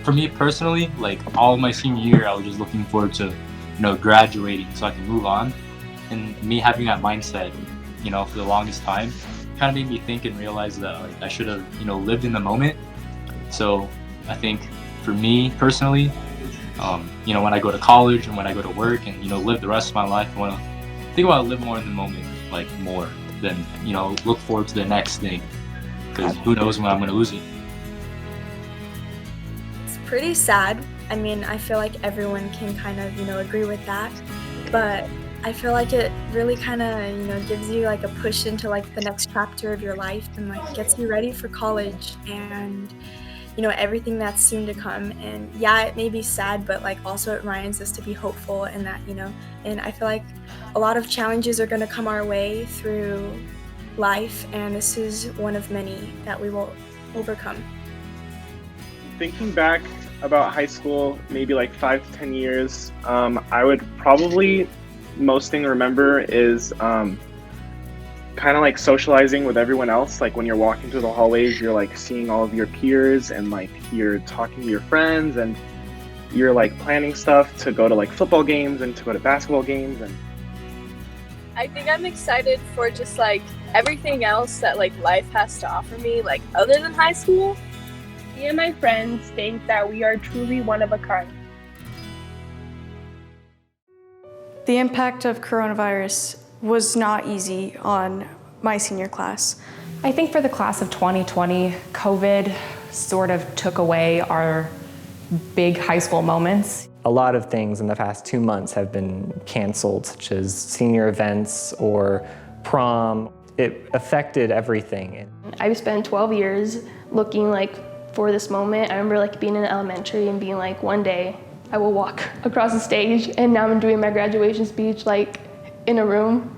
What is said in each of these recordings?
For me personally, like all of my senior year, I was just looking forward to, graduating so I can move on. And me having that mindset, for the longest time, kind of made me think and realize that like I should have, lived in the moment. So I think for me personally, when I go to college and when I go to work and live the rest of my life, I want to think about live more in the moment, like more than look forward to the next thing, because who knows when I'm going to lose it. It's pretty sad. I mean, I feel like everyone can kind of, agree with that. But I feel like it really kind of, gives you like a push into like the next chapter of your life and like gets you ready for college and, everything that's soon to come. And yeah, it may be sad, but like also it reminds us to be hopeful and that, and I feel like a lot of challenges are going to come our way through life. And this is one of many that we will overcome. Thinking back about high school, maybe like 5 to 10 years, I would probably most thing to remember is kind of like socializing with everyone else. Like when you're walking through the hallways, you're like seeing all of your peers and like you're talking to your friends and you're like planning stuff to go to like football games and to go to basketball games. And I think I'm excited for just like everything else that like life has to offer me, like other than high school. Me and my friends think that we are truly one of a kind. The impact of coronavirus was not easy on my senior class. I think for the class of 2020, COVID sort of took away our big high school moments. A lot of things in the past 2 months have been canceled, such as senior events or prom. It affected everything. I've spent 12 years looking like for this moment. I remember like being in elementary and being like, one day I will walk across the stage, and now I'm doing my graduation speech like in a room.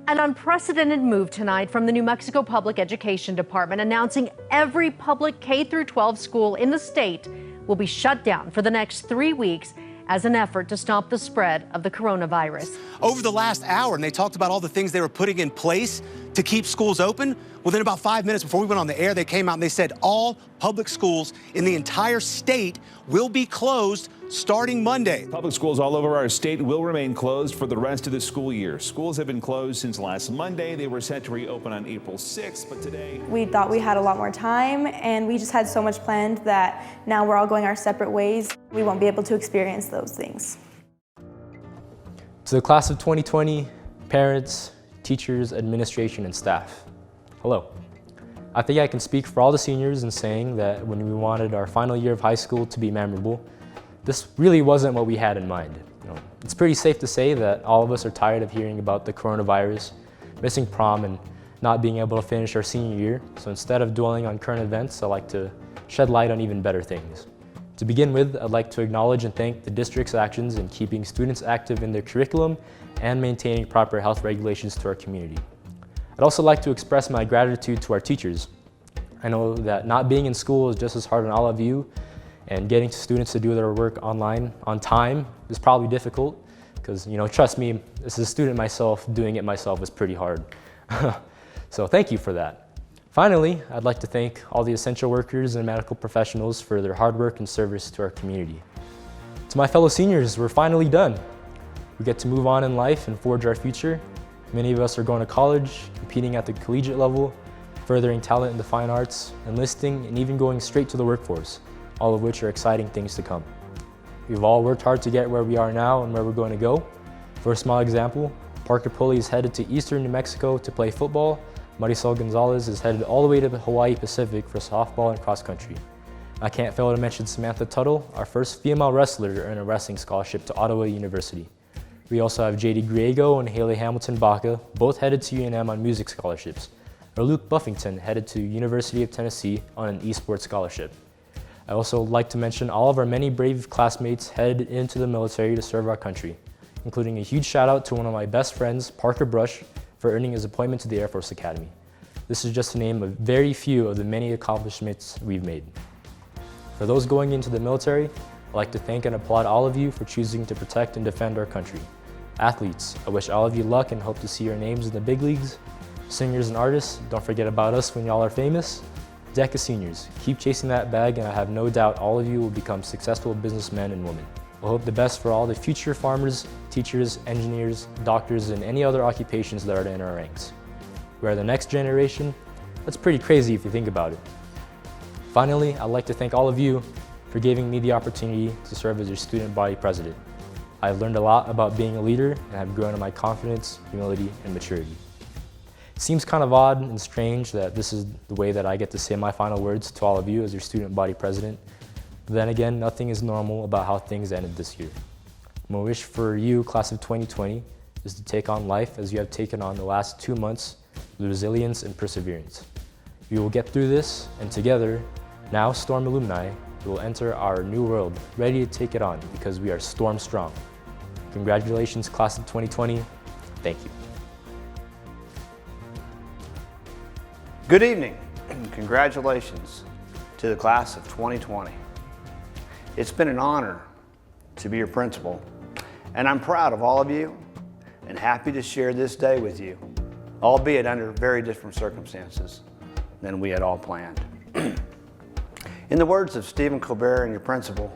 An unprecedented move tonight from the New Mexico Public Education Department announcing every public K-12 school in the state will be shut down for the next 3 weeks as an effort to stop the spread of the coronavirus. Over the last hour, and they talked about all the things they were putting in place to keep schools open. Within about 5 minutes before we went on the air, they came out and they said all public schools in the entire state will be closed starting Monday. Public schools all over our state will remain closed for the rest of the school year. Schools have been closed since last Monday. They were set to reopen on April 6th, but today... We thought we had a lot more time, and we just had so much planned that now we're all going our separate ways. We won't be able to experience those things. To the class of 2020, parents, teachers, administration, and staff, hello. I think I can speak for all the seniors in saying that when we wanted our final year of high school to be memorable, this really wasn't what we had in mind. It's pretty safe to say that all of us are tired of hearing about the coronavirus, missing prom, and not being able to finish our senior year. So instead of dwelling on current events, I'd like to shed light on even better things. To begin with, I'd like to acknowledge and thank the district's actions in keeping students active in their curriculum and maintaining proper health regulations to our community. I'd also like to express my gratitude to our teachers. I know that not being in school is just as hard on all of you, and getting students to do their work online on time is probably difficult because, trust me, as a student myself, doing it myself is pretty hard. So thank you for that. Finally, I'd like to thank all the essential workers and medical professionals for their hard work and service to our community. To my fellow seniors, we're finally done. We get to move on in life and forge our future. Many of us are going to college, competing at the collegiate level, furthering talent in the fine arts, enlisting, and even going straight to the workforce, all of which are exciting things to come. We've all worked hard to get where we are now and where we're going to go. For a small example, Parker Pulley is headed to Eastern New Mexico to play football. Marisol Gonzalez is headed all the way to the Hawaii Pacific for softball and cross country. I can't fail to mention Samantha Tuttle, our first female wrestler to earn a wrestling scholarship to Ottawa University. We also have JD Griego and Haley Hamilton Baca, both headed to UNM on music scholarships, or Luke Buffington headed to University of Tennessee on an esports scholarship. I also like to mention all of our many brave classmates headed into the military to serve our country, including a huge shout out to one of my best friends, Parker Brush, for earning his appointment to the Air Force Academy. This is just to name a very few of the many accomplishments we've made. For those going into the military, I'd like to thank and applaud all of you for choosing to protect and defend our country. Athletes, I wish all of you luck and hope to see your names in the big leagues. Singers and artists, don't forget about us when y'all are famous. deck of seniors. Keep chasing that bag, and I have no doubt all of you will become successful businessmen and women. I hope the best for all the future farmers, teachers, engineers, doctors, and any other occupations that are in our ranks. We are the next generation. That's pretty crazy if you think about it. Finally, I'd like to thank all of you for giving me the opportunity to serve as your student body president. I've learned a lot about being a leader and have grown in my confidence, humility, and maturity. It seems kind of odd and strange that this is the way that I get to say my final words to all of you as your student body president. But then again, nothing is normal about how things ended this year. My wish for you, class of 2020, is to take on life as you have taken on the last 2 months with resilience and perseverance. We will get through this, and together, now Storm alumni, we will enter our new world, ready to take it on because we are Storm strong. Congratulations, class of 2020. Thank you. Good evening, and congratulations to the class of 2020. It's been an honor to be your principal, and I'm proud of all of you and happy to share this day with you, albeit under very different circumstances than we had all planned. In the words of Stephen Colbert and your principal,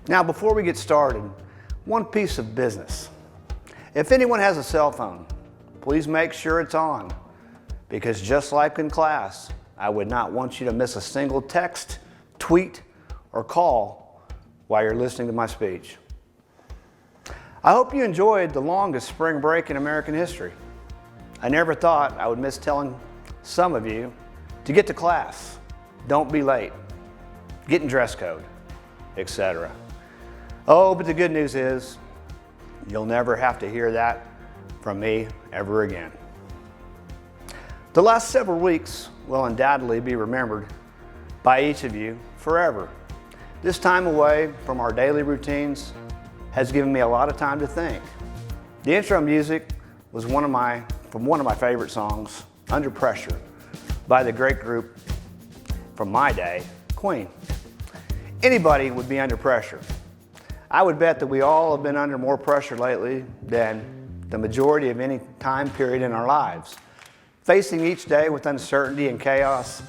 now before we get started, one piece of business. If anyone has a cell phone, please make sure it's on, because just like in class, I would not want you to miss a single text, tweet, or call while you're listening to my speech. I hope you enjoyed the longest spring break in American history. I never thought I would miss telling some of you to get to class, don't be late, get in dress code, etc. Oh, but the good news is you'll never have to hear that from me ever again. The last several weeks will undoubtedly be remembered by each of you forever. This time away from our daily routines has given me a lot of time to think. The intro music was from one of my favorite songs, Under Pressure, by the great group from my day, Queen. Anybody would be under pressure. I would bet that we all have been under more pressure lately than the majority of any time period in our lives. Facing each day with uncertainty and chaos,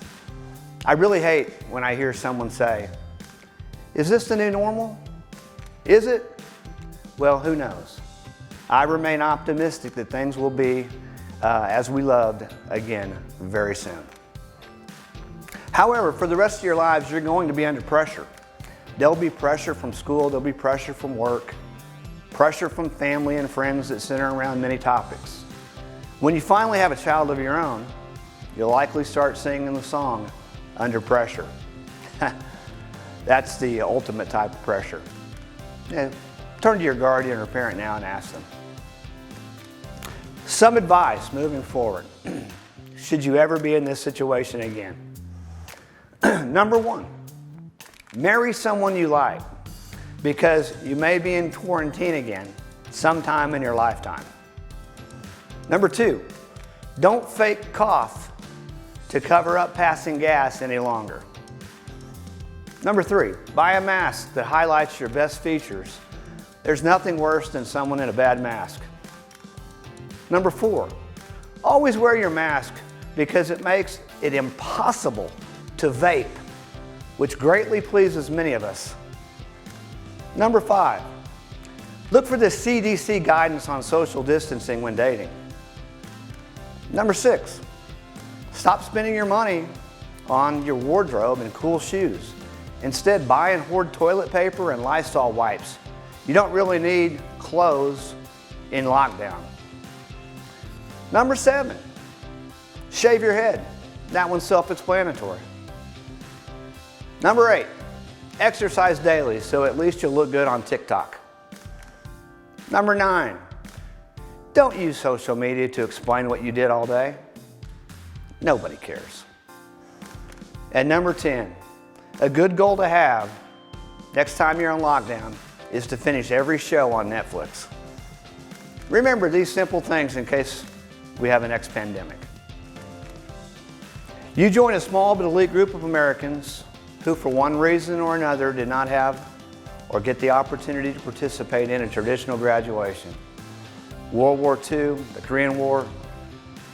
I really hate when I hear someone say, "Is this the new normal? Is it?" Well, who knows? I remain optimistic that things will be as we loved again very soon. However, for the rest of your lives, you're going to be under pressure. There'll be pressure from school, there'll be pressure from work, pressure from family and friends that center around many topics. When you finally have a child of your own, you'll likely start singing the song, Under Pressure. That's the ultimate type of pressure. Turn to your guardian or parent now and ask them. Some advice moving forward, should you ever be in this situation again. Number one, marry someone you like, because you may be in quarantine again sometime in your lifetime. Number two, don't fake cough to cover up passing gas any longer. Number three, buy a mask that highlights your best features. There's nothing worse than someone in a bad mask. Number four, always wear your mask because it makes it impossible to vape, which greatly pleases many of us. Number five, look for the CDC guidance on social distancing when dating. Number six, stop spending your money on your wardrobe and cool shoes. Instead, buy and hoard toilet paper and Lysol wipes. You don't really need clothes in lockdown. Number seven, shave your head. That one's self-explanatory. Number eight, exercise daily so at least you'll look good on TikTok. Number nine, don't use social media to explain what you did all day. Nobody cares. And number 10, a good goal to have next time you're on lockdown is to finish every show on Netflix. Remember these simple things in case we have a next pandemic. You join a small but elite group of Americans who for one reason or another did not have or get the opportunity to participate in a traditional graduation. World War II, the Korean War,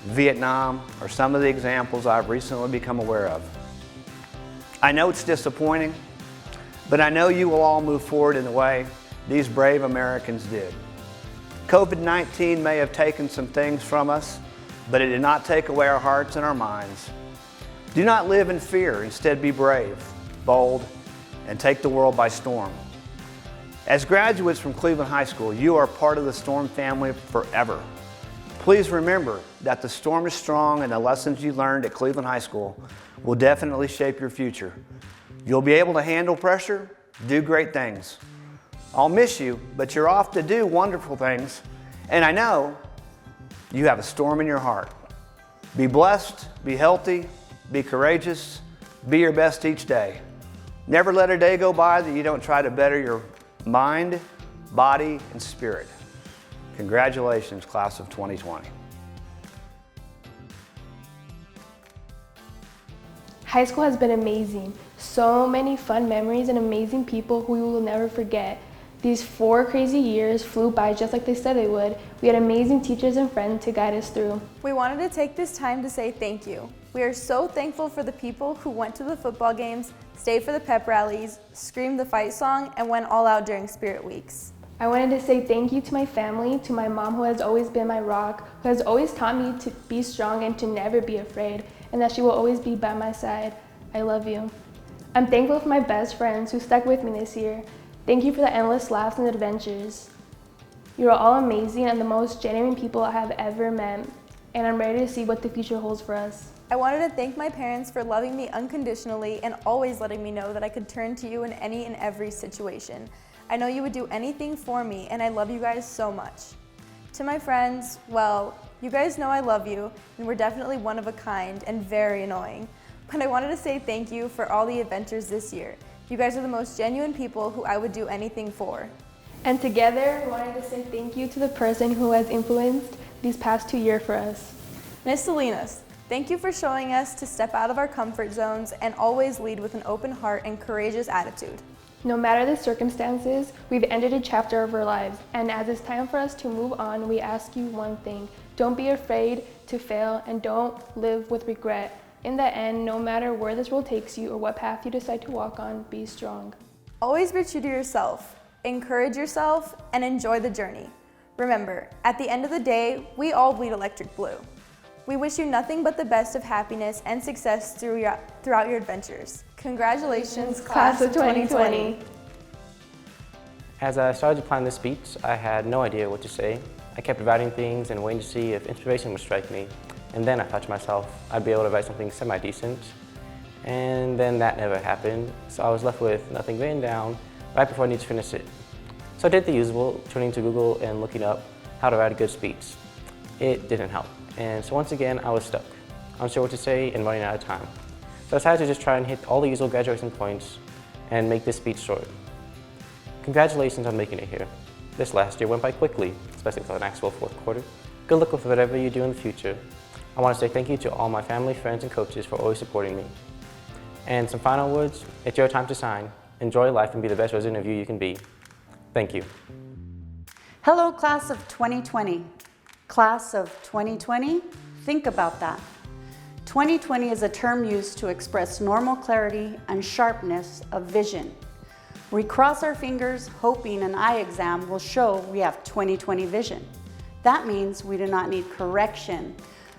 Vietnam are some of the examples I've recently become aware of. I know it's disappointing, but I know you will all move forward in the way these brave Americans did. COVID-19 may have taken some things from us, but it did not take away our hearts and our minds. Do not live in fear, instead be brave, bold, and take the world by storm. As graduates from Cleveland High School, you are part of the Storm family forever. Please remember that the Storm is strong and the lessons you learned at Cleveland High School will definitely shape your future. You'll be able to handle pressure, do great things. I'll miss you, but you're off to do wonderful things, and I know you have a storm in your heart. Be blessed, be healthy, be courageous, be your best each day. Never let a day go by that you don't try to better your mind, body, and spirit. Congratulations, class of 2020. High school has been amazing. So many fun memories and amazing people who we will never forget. These 4 crazy years flew by just like they said they would. We had amazing teachers and friends to guide us through. We wanted to take this time to say thank you. We are so thankful for the people who went to the football games, stayed for the pep rallies, screamed the fight song, and went all out during Spirit Weeks. I wanted to say thank you to my family, to my mom who has always been my rock, who has always taught me to be strong and to never be afraid, and that she will always be by my side. I love you. I'm thankful for my best friends who stuck with me this year. Thank you for the endless laughs and adventures. You are all amazing and the most genuine people I have ever met, and I'm ready to see what the future holds for us. I wanted to thank my parents for loving me unconditionally and always letting me know that I could turn to you in any and every situation. I know you would do anything for me, and I love you guys so much. To my friends, well, you guys know I love you, and we're definitely one of a kind and very annoying. But I wanted to say thank you for all the adventures this year. You guys are the most genuine people who I would do anything for. And together, we wanted to say thank you to the person who has influenced these past 2 years for us. Miss Salinas, thank you for showing us to step out of our comfort zones and always lead with an open heart and courageous attitude. No matter the circumstances, we've ended a chapter of our lives, and as it's time for us to move on, we ask you one thing. Don't be afraid to fail and don't live with regret. In the end, no matter where this road takes you or what path you decide to walk on, be strong. Always be true to yourself, encourage yourself, and enjoy the journey. Remember, at the end of the day, we all bleed electric blue. We wish you nothing but the best of happiness and success throughout your adventures. Congratulations, class of 2020. As I started to plan this speech, I had no idea what to say. I kept writing things and waiting to see if inspiration would strike me. And then I thought to myself, I'd be able to write something semi-decent. And then that never happened, so I was left with nothing written down right before I needed to finish it. So I did the usual, turning to Google and looking up how to write a good speech. It didn't help. And so once again, I was stuck, unsure what to say and running out of time. So I decided to just try and hit all the usual graduation points and make this speech short. Congratulations on making it here. This last year went by quickly, especially for an actual fourth quarter. Good luck with whatever you do in the future. I want to say thank you to all my family, friends, and coaches for always supporting me. And some final words, it's your time to shine. Enjoy life and be the best version of you can be. Thank you. Hello, class of 2020. Class of 2020, think about that. 2020 is a term used to express normal clarity and sharpness of vision. We cross our fingers hoping an eye exam will show we have 20/20 vision. That means we do not need correction.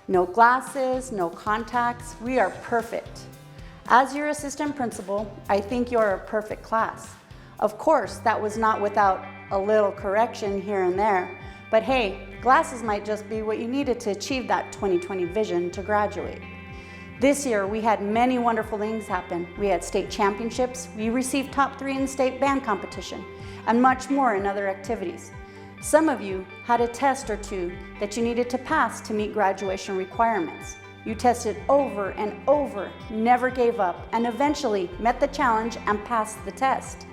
No glasses, no contacts, we are perfect. As your assistant principal, I think you're a perfect class. Of course, that was not without a little correction here and there, but hey, glasses might just be what you needed to achieve that 20/20 vision to graduate. This year, we had many wonderful things happen. We had state championships, we received top 3 in state band competition, and much more in other activities. Some of you had a test or two that you needed to pass to meet graduation requirements. You tested over and over, never gave up, and eventually met the challenge and passed the test.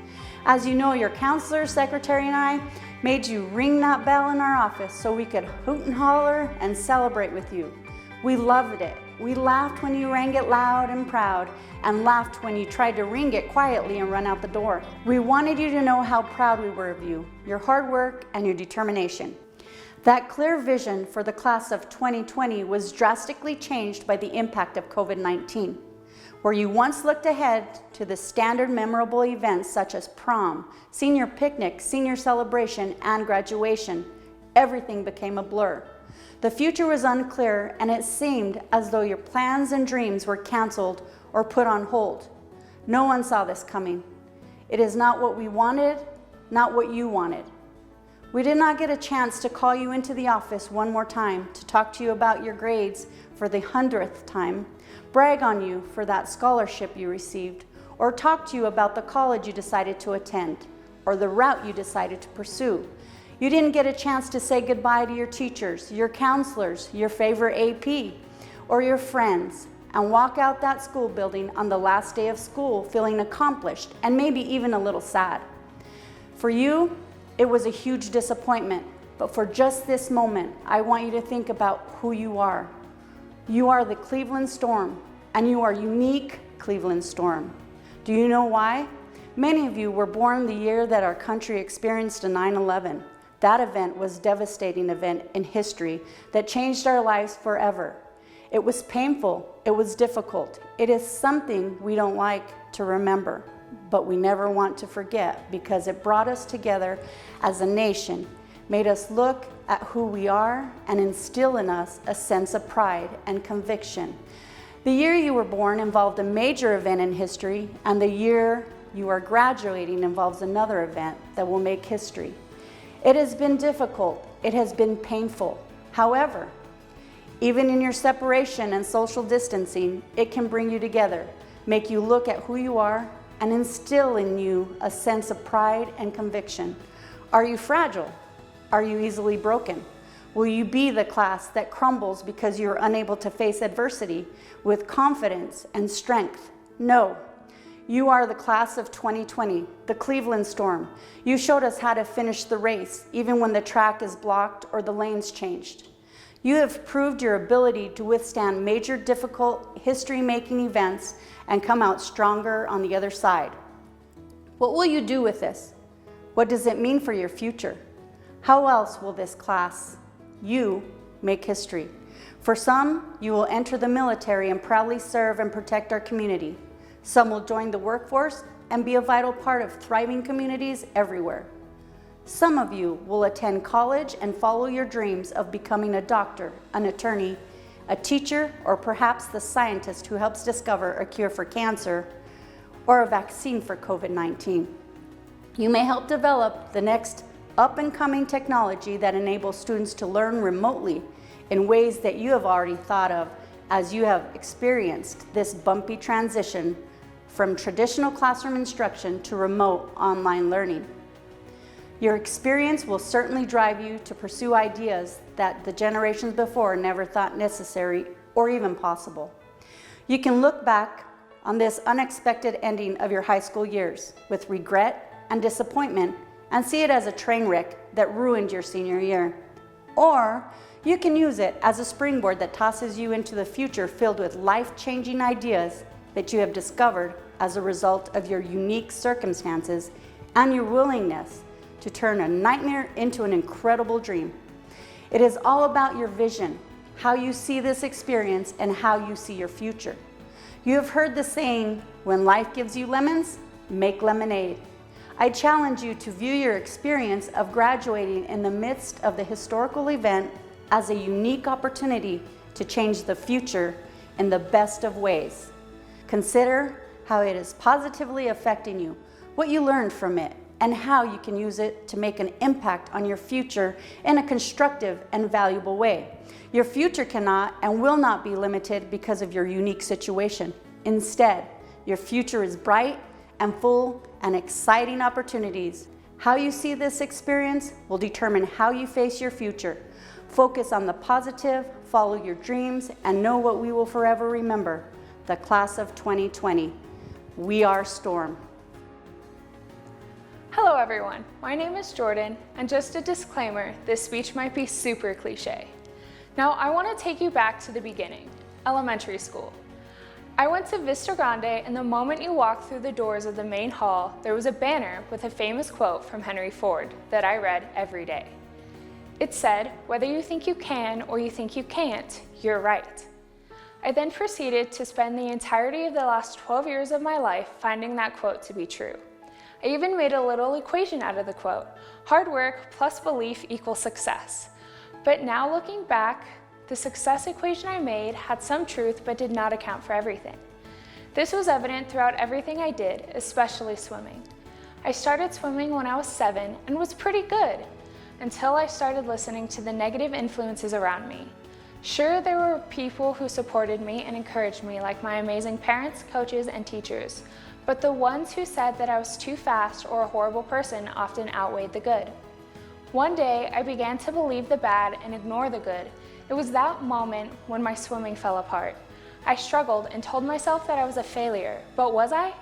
As you know, your counselor, secretary, and I made you ring that bell in our office so we could hoot and holler and celebrate with you. We loved it. We laughed when you rang it loud and proud, and laughed when you tried to ring it quietly and run out the door. We wanted you to know how proud we were of you, your hard work, and your determination. That clear vision for the class of 2020 was drastically changed by the impact of COVID-19. where you once looked ahead to the standard memorable events such as prom, senior picnic, senior celebration, and graduation, everything became a blur. The future was unclear, and it seemed as though your plans and dreams were canceled or put on hold. No one saw this coming. It is not what we wanted, not what you wanted. We did not get a chance to call you into the office one more time to talk to you about your grades for the 100th time, brag on you for that scholarship you received, or talk to you about the college you decided to attend, or the route you decided to pursue. You didn't get a chance to say goodbye to your teachers, your counselors, your favorite AP, or your friends, and walk out that school building on the last day of school feeling accomplished and maybe even a little sad. For you, it was a huge disappointment, but for just this moment, I want you to think about who you are. You are the Cleveland Storm, and you are unique Cleveland Storm. Do you know why? Many of you were born the year that our country experienced a 9/11. That event was a devastating event in history that changed our lives forever. It was painful, it was difficult. It is something we don't like to remember, but we never want to forget because it brought us together as a nation, made us look at who we are, and instill in us a sense of pride and conviction. The year you were born involved a major event in history, and the year you are graduating involves another event that will make history. It has been difficult, it has been painful. However, even in your separation and social distancing, it can bring you together, make you look at who you are, and instill in you a sense of pride and conviction. Are you fragile? Are you easily broken? Will you be the class that crumbles because you're unable to face adversity with confidence and strength? No. You are the class of 2020, the Cleveland Storm. You showed us how to finish the race, even when the track is blocked or the lanes changed. You have proved your ability to withstand major, difficult, history-making events and come out stronger on the other side. What will you do with this? What does it mean for your future? How else will this class, you, make history? For some, you will enter the military and proudly serve and protect our community. Some will join the workforce and be a vital part of thriving communities everywhere. Some of you will attend college and follow your dreams of becoming a doctor, an attorney, a teacher, or perhaps the scientist who helps discover a cure for cancer or a vaccine for COVID-19. You may help develop the next up-and-coming technology that enables students to learn remotely in ways that you have already thought of as you have experienced this bumpy transition from traditional classroom instruction to remote online learning. Your experience will certainly drive you to pursue ideas that the generations before never thought necessary or even possible. You can look back on this unexpected ending of your high school years with regret and disappointment and see it as a train wreck that ruined your senior year. Or you can use it as a springboard that tosses you into the future filled with life-changing ideas that you have discovered as a result of your unique circumstances and your willingness to turn a nightmare into an incredible dream. It is all about your vision, how you see this experience, and how you see your future. You have heard the saying, when life gives you lemons, make lemonade. I challenge you to view your experience of graduating in the midst of the historical event as a unique opportunity to change the future in the best of ways. Consider how it is positively affecting you, what you learned from it, and how you can use it to make an impact on your future in a constructive and valuable way. Your future cannot and will not be limited because of your unique situation. Instead, your future is bright and full and exciting opportunities. How you see this experience will determine how you face your future. Focus on the positive, follow your dreams, and know what we will forever remember, the class of 2020. We are Storm. Hello everyone, my name is Jordan, and just a disclaimer, this speech might be super cliche. Now I want to take you back to the beginning, elementary school. I went to Vista Grande, and the moment you walked through the doors of the main hall, there was a banner with a famous quote from Henry Ford that I read every day. It said, "Whether you think you can or you think you can't, you're right." I then proceeded to spend the entirety of the last 12 years of my life finding that quote to be true. I even made a little equation out of the quote: hard work plus belief equals success. But now looking back, the success equation I made had some truth but did not account for everything. This was evident throughout everything I did, especially swimming. I started swimming when I was 7 and was pretty good, until I started listening to the negative influences around me. Sure, there were people who supported me and encouraged me, like my amazing parents, coaches, and teachers, but the ones who said that I was too fast or a horrible person often outweighed the good. One day, I began to believe the bad and ignore the good. It was that moment when my swimming fell apart. I struggled and told myself that I was a failure, but was I?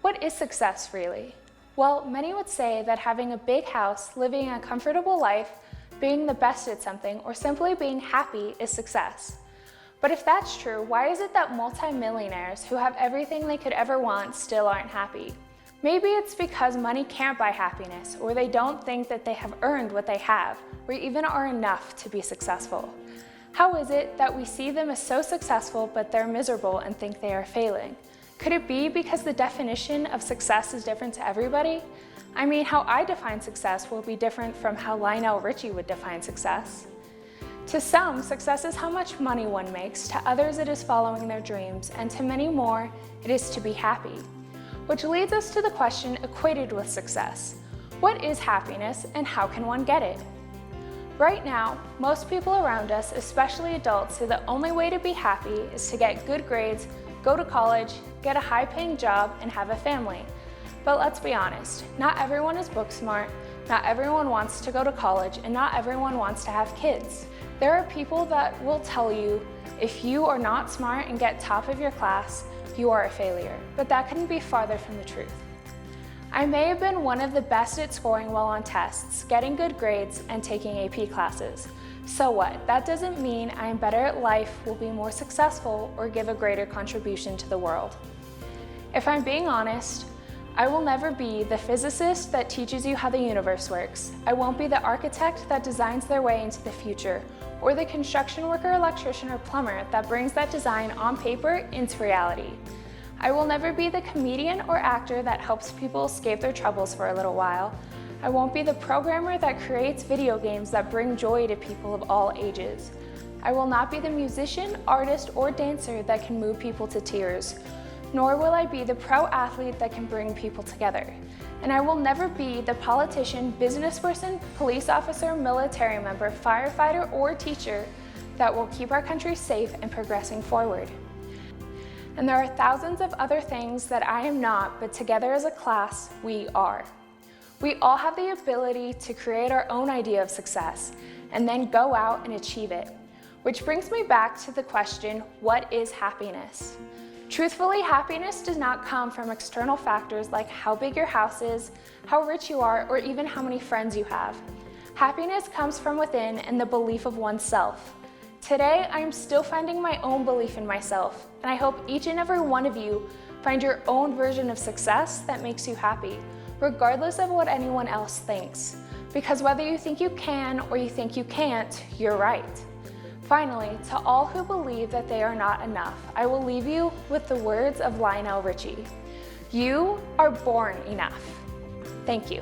What is success really? Well, many would say that having a big house, living a comfortable life, being the best at something, or simply being happy is success. But if that's true, why is it that multimillionaires who have everything they could ever want still aren't happy? Maybe it's because money can't buy happiness, or they don't think that they have earned what they have, or even are enough to be successful. How is it that we see them as so successful but they're miserable and think they are failing? Could it be because the definition of success is different to everybody? I mean, how I define success will be different from how Lionel Richie would define success. To some, success is how much money one makes, to others it is following their dreams, and to many more, it is to be happy. Which leads us to the question equated with success. What is happiness and how can one get it? Right now, most people around us, especially adults, say the only way to be happy is to get good grades, go to college, get a high-paying job, and have a family. But let's be honest, not everyone is book smart, not everyone wants to go to college, and not everyone wants to have kids. There are people that will tell you, if you are not smart and get top of your class, you are a failure. But that couldn't be farther from the truth. I may have been one of the best at scoring well on tests, getting good grades, and taking AP classes. So what? That doesn't mean I am better at life, will be more successful, or give a greater contribution to the world. If I'm being honest, I will never be the physicist that teaches you how the universe works. I won't be the architect that designs their way into the future, or the construction worker, electrician, or plumber that brings that design on paper into reality. I will never be the comedian or actor that helps people escape their troubles for a little while. I won't be the programmer that creates video games that bring joy to people of all ages. I will not be the musician, artist, or dancer that can move people to tears. Nor will I be the pro athlete that can bring people together. And I will never be the politician, businessperson, police officer, military member, firefighter, or teacher that will keep our country safe and progressing forward. And there are thousands of other things that I am not, but together as a class, we are. We all have the ability to create our own idea of success and then go out and achieve it. Which brings me back to the question, what is happiness? Truthfully, happiness does not come from external factors like how big your house is, how rich you are, or even how many friends you have. Happiness comes from within and the belief of oneself. Today, I am still finding my own belief in myself, and I hope each and every one of you find your own version of success that makes you happy, regardless of what anyone else thinks. Because whether you think you can or you think you can't, you're right. Finally, to all who believe that they are not enough, I will leave you with the words of Lionel Richie. You are born enough. Thank you.